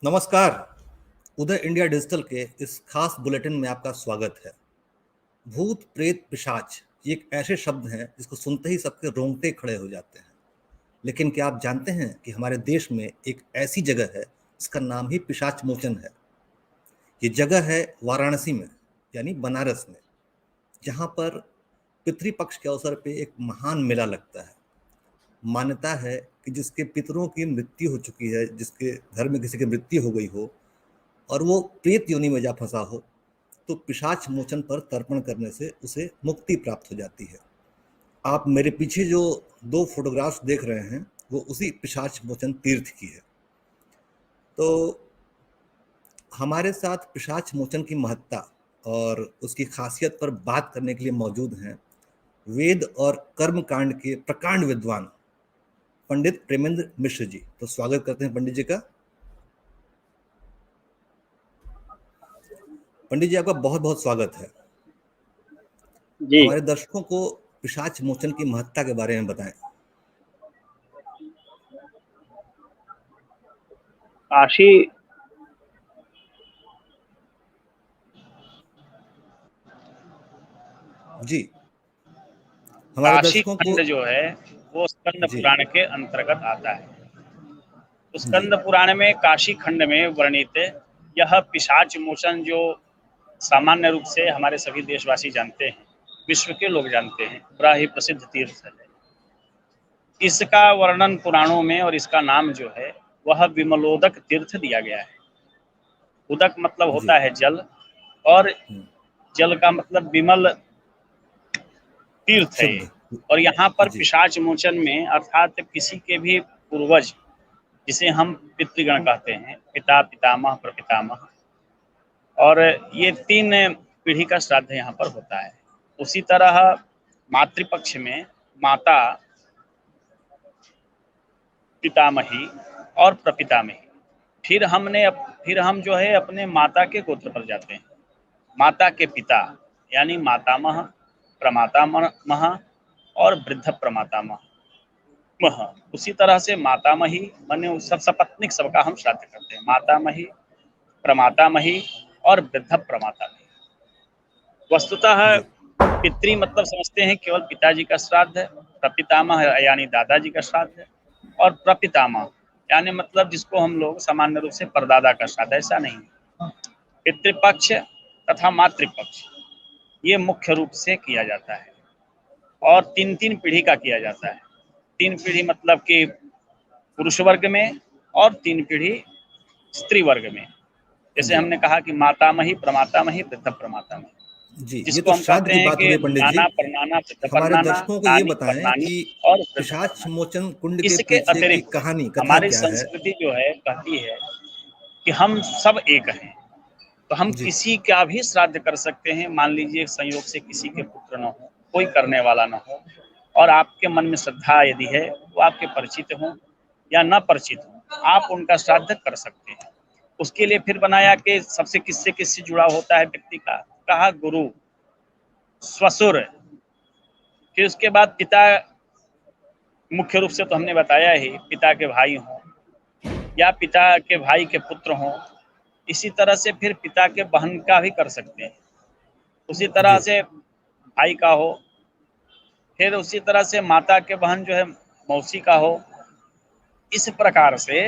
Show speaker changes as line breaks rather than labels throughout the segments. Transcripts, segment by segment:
नमस्कार। उदय India digital के इस खास बुलेटिन में आपका स्वागत है। भूत प्रेत पिशाच ये एक ऐसे शब्द हैं जिसको सुनते ही सबके रोंगटे खड़े हो जाते हैं। लेकिन क्या आप जानते हैं कि हमारे देश में एक ऐसी जगह है जिसका नाम ही पिशाच मोचन है। ये जगह है वाराणसी में, यानी बनारस में, जहाँ पर पितृपक्ष के अवसर पे एक महान मेला लगता है। मान्यता है कि जिसके पितरों की मृत्यु हो चुकी है, जिसके घर में किसी की मृत्यु हो गई हो और वो प्रेत योनि में जा फंसा हो, तो पिशाच मोचन पर तर्पण करने से उसे मुक्ति प्राप्त हो जाती है। आप मेरे पीछे जो दो फोटोग्राफ्स देख रहे हैं वो उसी पिशाच मोचन तीर्थ की है। तो हमारे साथ पिशाच मोचन की महत्ता और उसकी खासियत पर बात करने के लिए मौजूद हैं वेद और कर्म कांड के प्रकांड विद्वान पंडित प्रेमेंद्र मिश्र जी। तो स्वागत करते हैं पंडित जी का। पंडित जी, आपका बहुत बहुत स्वागत है।
जी।
हमारे दर्शकों को पिशाच मोचन की महत्ता के बारे में बताएं।
काशी
जी, हमारे
काशी
दर्शकों को।
खंड जो है वो स्कंद
जी।
पुराण के अंतर्गत आता है। तो
जी।
स्कंद पुराण में काशी खंड में वर्णित यह पिशाच मोचन जो सामान्य रूप से हमारे सभी देशवासी जानते हैं, विश्व के लोग जानते हैं, बड़ा ही प्रसिद्ध तीर्थ है। इसका वर्णन पुराणों में और इसका नाम जो है वह विमलोदक तीर्थ दिया गया है। उदक मतलब
जी।
होता है जल, और
हम्म,
जल का मतलब विमल तीर्थ है ये।
शुद्ध।
और यहाँ पर
जी।
पिशाच मोचन में अर्थात किसी के भी पूर्वज, जिसे हम पितृगण कहते हैं, पिता, पितामह, प्रपितामह, और ये 3 पीढ़ी का श्राद्ध यहाँ पर होता है। उसी तरह मातृपक्ष में माता, पितामही और प्रपितामही। फिर हम जो है अपने माता के गोत्र पर जाते हैं। माता के पिता यानी मातामह, प्रमातामह और वृद्ध प्रमातामह। उसी तरह से मातामही माने सब सपत्निक सबका हम श्राद्ध करते हैं। मातामही, प्रमातामही और वृद्ध प्रमातामही। वस्तुतः
जी।
पितृ मतलब समझते हैं केवल पिताजी का श्राद्ध है, प्रपितामह यानी दादाजी का श्राद्ध है, और प्रपितामह यानी मतलब जिसको हम लोग सामान्य रूप से परदादा का श्राद्ध। ऐसा नहीं, पितृपक्ष तथा मातृपक्ष ये मुख्य रूप से किया जाता है, और 3-3 पीढ़ी का किया जाता है। 3 पीढ़ी मतलब कि पुरुष वर्ग में, और 3 पीढ़ी स्त्री वर्ग में। जैसे
जी।
हमने कहा कि मातामही, प्रमातामही, वृद्ध प्रमातामही,
जी, ये
जिसको
तो
हम
श्राद्ध
कहते
की
हैं
बात हो
कि
गई पंडित जी।
नाना, परनाना, वृद्ध
हमारे
परनाना,
दर्शकों को ये
नानी,
बताएं
परनानी
कि
और वृद्ध
पिशाच
परनानी।
मोचन कुंड के
इसके
पीछे की
अतिरिक्त
कहानी कथा
हमारी
क्या है?
संस्कृति जो है कहती है कि हम सब एक हैं, तो हम
जी।
किसी का भी श्राद्ध कर सकते हैं। मान लीजिए संयोग से किसी के पुत्र न हो, कोई करने वाला न हो, और आपके मन में श्रद्धा यदि है, वो आपके परिचित हों या न परिचित हों, आप उनका श्राद्ध कर सकते हैं। उसके लिए फिर बनाया कि सबसे किससे जुड़ा होता है व्यक्ति का, कहा गुरु, ससुर, फिर उसके बाद पिता। मुख्य रूप से तो हमने बताया ही, पिता के भाई हों या पिता के भाई के पुत्र हों। इसी तरह से फिर पिता के बहन का भी कर सकते हैं। उसी तरह
जी।
से भाई का हो, फिर उसी तरह से माता के बहन जो है मौसी का हो। इस प्रकार से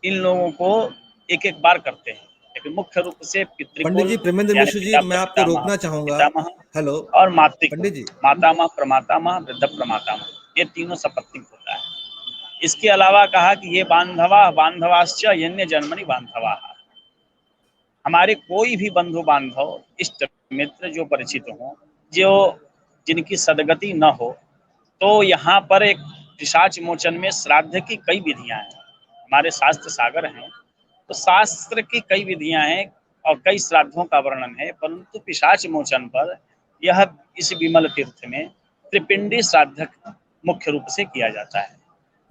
इन लोगों को एक एक बार करते हैं, लेकिन मुख्य रूप से
पंडित
पितृकुल
जी प्रेमेंद्र
यानी
मिश्र जी,
पिता,
मैं आपको
प्रपितामह,
रोकना चाहूंगा।
पितामह
हेलो
और मातृकुल,
पंडित जी।
मातामह, प्रमातामह, वृद्ध प्रमातामह, ये तीनों सपत्निक होता है। इसके अलावा कहा कि ये बांधवा बांधवाश्च यन्य जन्मनि बांधवा, हमारे कोई भी बंधु बांधव, इष्ट मित्र जो परिचित हों, जो जिनकी सदगति न हो, तो यहाँ पर एक पिशाच मोचन में श्राद्ध की कई विधियां हैं। हमारे शास्त्र सागर हैं, तो शास्त्र की कई विधियां हैं और कई श्राद्धों का वर्णन है, परंतु पिशाच मोचन पर यह इस विमल तीर्थ में त्रिपिंडी श्राद्ध मुख्य रूप से किया जाता है।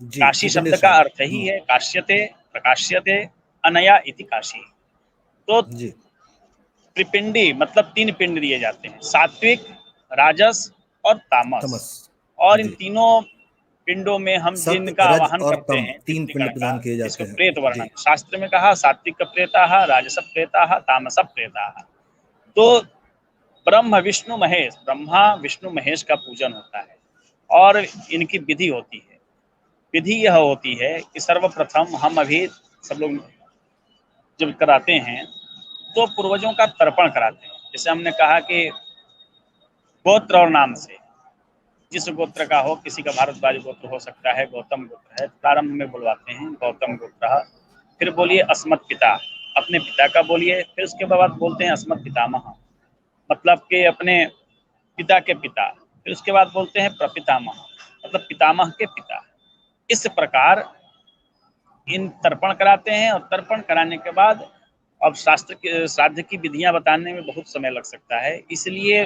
जी,
काशी
त्रिपिंडी
शब्द का
श्राद्ध।
अर्थ ही है काश्यते, प्रकाश्यते, अनया इति काशी। तो
जी।
त्रिपिंडी मतलब 3 पिंड दिए जाते हैं, सात्विक, राजस और तामस।
तमस।
और इन
जी।
तीनों पिंडों में हम
सत्य,
जिनका
रज
आवाहन
और
करते
तम
हैं
3
पितृगण
पिंड
का,
प्रदान किए जाते
इसको
हैं।
प्रेत वर्णन,
जी।
शास्त्र में कहा सात्विक प्रेता, राजस प्रेता, तामस प्रेता। तो ब्रह्मा विष्णु महेश का पूजन होता है और इनकी विधि होती है। विधि यह होती है कि सर्वप्रथम हम अभी सब लोग जब कराते हैं तो पूर्वजों का तर्पण कराते हैं। जैसे हमने कहा कि गोत्र और नाम से, जिस गोत्र का हो, किसी का भारद्वाज गोत्र हो सकता है, गौतम गोत्र है, प्रारंभ में बुलवाते हैं गौतम गोत्र, फिर बोलिए अस्मत् पिता, अपने पिता का बोलिए, फिर उसके बाद बोलते हैं अस्मत् पितामह, मतलब कि अपने पिता के पिता, फिर उसके बाद बोलते हैं प्रपितामह, मतलब पितामह के पिता। इस प्रकार इन तर्पण कराते हैं और तर्पण कराने के बाद अब शास्त्र के श्राद्ध की विधियां बताने में बहुत समय लग सकता है, इसलिए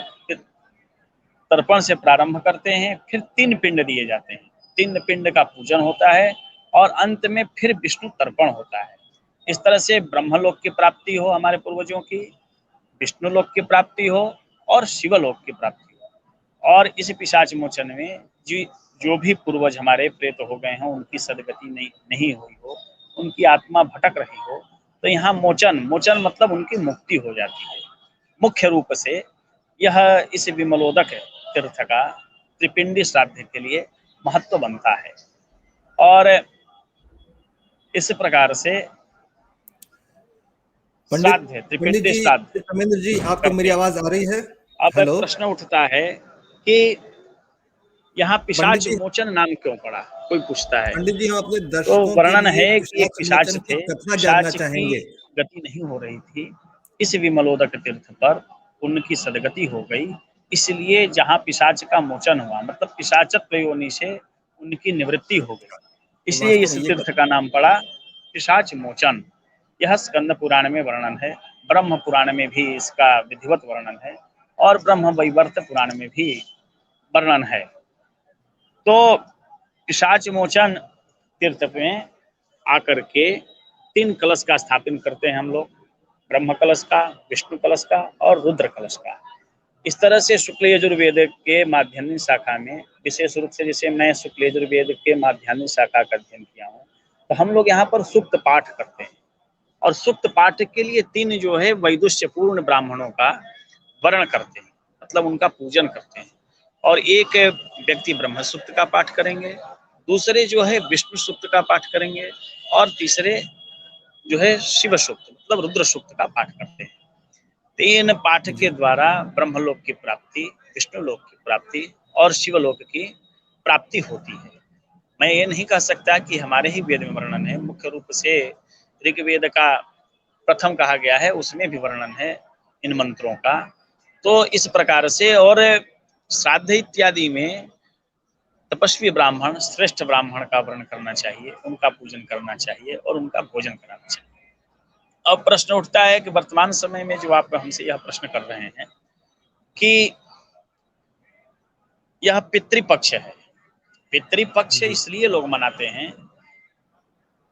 तर्पण से प्रारंभ करते हैं, फिर 3 पिंड दिए जाते हैं, 3 पिंड का पूजन होता है और अंत में फिर विष्णु तर्पण होता है। इस तरह से ब्रह्मलोक की प्राप्ति हो हमारे पूर्वजों की, विष्णु लोक की प्राप्ति हो और शिवलोक की प्राप्ति हो। और इस पिशाच मोचन में जो भी पूर्वज हमारे प्रेत हो गए हैं, उनकी सदगति नहीं हुई हो, उनकी आत्मा भटक रही हो, तो यहाँ मोचन मतलब उनकी मुक्ति हो जाती है। मुख्य रूप से यह इस विमलोदक तीर्थ का त्रिपिंडी श्राद्ध के लिए महत्व बनता है। और इस प्रकार से
पंडित
श्राद्ध है,
पंडित
त्रिपिंडी
जी,
श्राद्ध
धर्मेंद्र जी, आपको
करते
मेरी
हैं।
आवाज आ रही है?
अब
हेलो
प्रश्न उठता है कि यहाँ
पंडित
पिशाच
जी।
मोचन नाम क्यों पड़ा, कोई पूछता है।
पंडित जी, हम अपने
तो
दर्शकों के
वर्णन
लिए
है कि एक
पिशाच
पिशाच
मोचन की
थे,
कथा जानना
पिशाच की
चाहेंगे।
गति नहीं हो रही थी, इस विमलोदक तीर्थ पर उनकी सदगति हो गई, इसलिए जहाँ पिशाच का मोचन हुआ, मतलब पिशाचत्व योनि से उनकी निवृत्ति हो गई,
तो
इसलिए
वास्तव
इस
में ये
तीर्थ का नाम पड़ा पिशाच मोचन। यह स्कंद पुराण में वर्णन है, ब्रह्म पुराण में भी इसका विधिवत वर्णन है और ब्रह्म वैवर्त पुराण में भी वर्णन है। तो पिशाच मोचन तीर्थ में आकर के 3 कलश का स्थापन करते हैं हम लोग, ब्रह्म कलश का, विष्णु कलश का और रुद्र कलश का। इस तरह से शुक्ल यजुर्वेद के माध्यमिक शाखा में, विशेष रूप से जैसे मैं शुक्ल यजुर्वेद के माध्यमिक शाखा का अध्ययन किया हूँ, तो हम लोग यहाँ पर सूक्त पाठ करते हैं और सूक्त पाठ के लिए 3 जो है वैदुष्य पूर्ण ब्राह्मणों का वर्ण करते हैं, मतलब उनका पूजन करते हैं। और एक व्यक्ति ब्रह्म सूक्त का पाठ करेंगे, दूसरे जो है विष्णु सूक्त का पाठ करेंगे और तीसरे जो है शिव सूक्त मतलब रुद्र सूक्त का पाठ करते हैं। 3 पाठ के
जी।
द्वारा ब्रह्मलोक की प्राप्ति, विष्णु लोक की प्राप्ति और शिवलोक की प्राप्ति होती है। मैं ये नहीं कह सकता कि हमारे ही वेद में वर्णन है, मुख्य रूप से ऋग्वेद का प्रथम कहा गया है, उसमें भी वर्णन है इन मंत्रों का। तो इस प्रकार से, और श्राद्ध इत्यादि में तपस्वी ब्राह्मण, श्रेष्ठ ब्राह्मण का वर्ण करना चाहिए, उनका पूजन करना चाहिए और उनका भोजन कराना चाहिए। अब प्रश्न उठता है कि वर्तमान समय में जो आप हमसे यह प्रश्न कर रहे हैं कि यह पितृपक्ष है, पितृपक्ष
जी।
इसलिए लोग मनाते हैं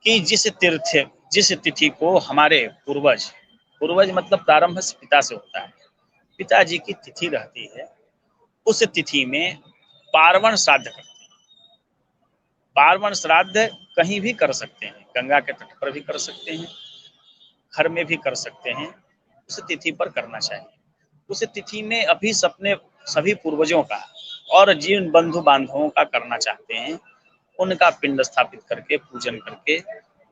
कि जिस तिथि को हमारे पूर्वज मतलब प्रारंभ से पिता से होता है, पिताजी की तिथि रहती है, उस तिथि में पार्वण श्राद्ध करते हैं। पार्वण श्राद्ध कहीं भी कर सकते हैं, गंगा के तट पर भी कर सकते हैं, घर में भी कर सकते हैं, उस तिथि पर करना चाहिए। उस तिथि में अभी सभी पूर्वजों का और जिन बंधु बांधवों का करना चाहते हैं, उनका पिंड स्थापित करके पूजन करके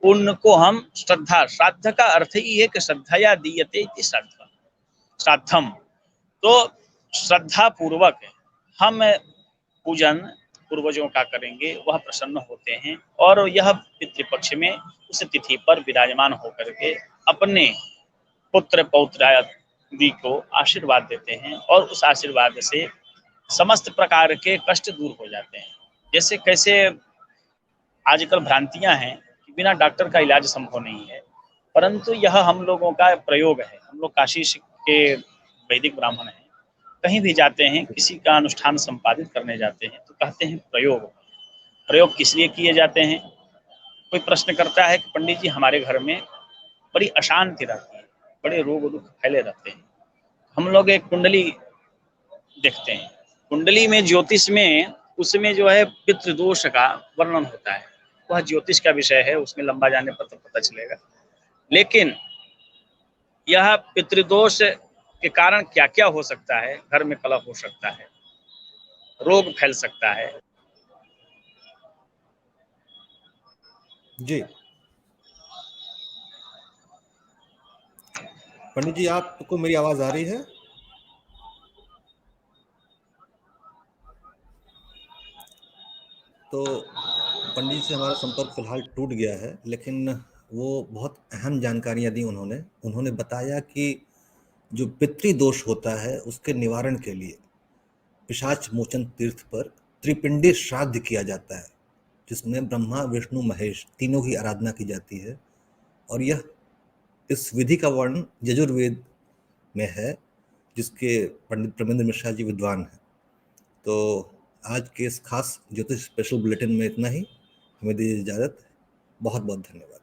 उनको हम श्राद्ध का अर्थ ही है कि श्रद्धया दीयते इति श्राद्धम। तो श्रद्धा पूर्वक हम पूजन पूर्वजों का करेंगे, वह प्रसन्न होते हैं और यह पितृपक्ष में उस तिथि पर विराजमान होकर के अपने पुत्र पौत्र आदि को आशीर्वाद देते हैं और उस आशीर्वाद से समस्त प्रकार के कष्ट दूर हो जाते हैं। जैसे कैसे आजकल भ्रांतियां हैं कि बिना डॉक्टर का इलाज संभव नहीं है, परंतु यह हम लोगों का प्रयोग है। हम लोग काशी के वैदिक ब्राह्मण हैं, कहीं भी जाते हैं, किसी का अनुष्ठान संपादित करने जाते हैं तो कहते हैं प्रयोग। प्रयोग किस लिए किए जाते हैं? कोई प्रश्न करता है कि पंडित जी हमारे घर में बड़ी अशांति रहती है, बड़े रोग दुख फैले रहते हैं, हम लोग एक कुंडली देखते हैं, कुंडली में ज्योतिष में उसमें जो है पितृदोष का वर्णन होता है। वह ज्योतिष का विषय है, उसमें लंबा जाने पर तो पता चलेगा। लेकिन यह पितृदोष के कारण क्या-क्या हो सकता है, घर में कलह हो सकता है, रोग फैल सकता है।
जी। पंडित जी, आपको मेरी आवाज आ रही है? तो पंडित जी से हमारा संपर्क फिलहाल टूट गया है, लेकिन वो बहुत अहम जानकारियां दी उन्होंने। उन्होंने बताया कि जो पितृदोष होता है उसके निवारण के लिए पिशाच मोचन तीर्थ पर त्रिपिंडी श्राद्ध किया जाता है, जिसमें ब्रह्मा विष्णु महेश तीनों की आराधना की जाती है। और यह इस विधि का वर्णन यजुर्वेद में है, जिसके पंडित प्रमेंद्र मिश्रा जी विद्वान हैं। तो आज के इस खास ज्योतिष स्पेशल बुलेटिन में इतना ही। हमें दीजिए इजाज़त। बहुत बहुत धन्यवाद।